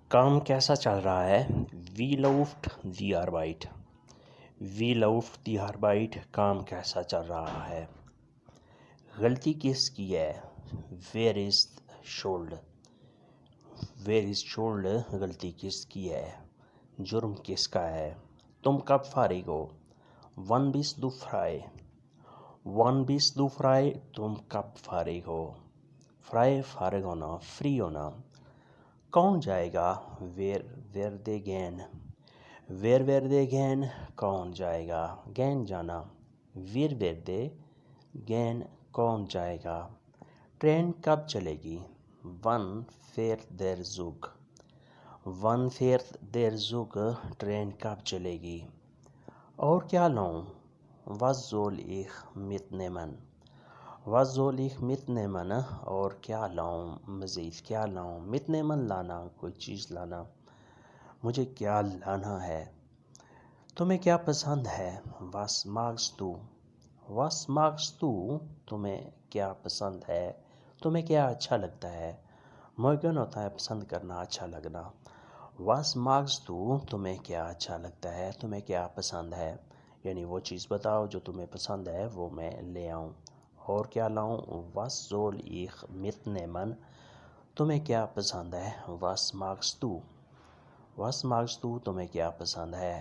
کام کیسا چل رہا ہے؟ Wie läuft die Arbeit? Wie läuft die Arbeit? کام کیسا چل رہا ہے؟ غلطی کس کی ہے؟ Wer ist schuld? Wer ist schuld? غلطی کس کی ہے؟ جرم کس کا ہے؟ تم کب فارغ ہو؟ Wann bist du frei? Wann bist du frei? تم کب فارغ ہو؟ frei فارغ ہونا، فری ہونا۔ کون جائے گا؟ Wer werde gehen? Wer werde gehen? کون جائے گا؟ gehen جانا۔ Wer werde gehen؟ کون جائے گا؟ ٹرین کب چلے گی؟ Wann fährt der Zug? Wann fährt der Zug؟ Train کب چلے گی؟ اور کیا لاؤں؟ Was soll ich mitnehmen? Was soll ich mitnehmen؟ اور کیا لاؤں؟ مزید کیا لاؤں؟ mitnehmen لانا، کوئی چیز لانا۔ مجھے کیا لانا ہے؟ تمہیں کیا پسند ہے؟ Was magst du؟ Was magst du؟ تمہیں کیا پسند ہے؟ تمہیں کیا اچھا لگتا ہے؟ mögen ہوتا ہے پسند کرنا، اچھا لگنا۔ Was magst du؟ تمہیں کیا اچھا لگتا ہے؟ تمہیں کیا پسند ہے؟ یعنی وہ چیز بتاؤ جو تمہیں پسند ہے وہ میں لے آؤں۔ اور کیا لاؤں؟ Was soll ich mitnehmen؟ تمہیں کیا پسند ہے؟ Was magst du؟ Was magst du؟ تمہیں کیا پسند ہے؟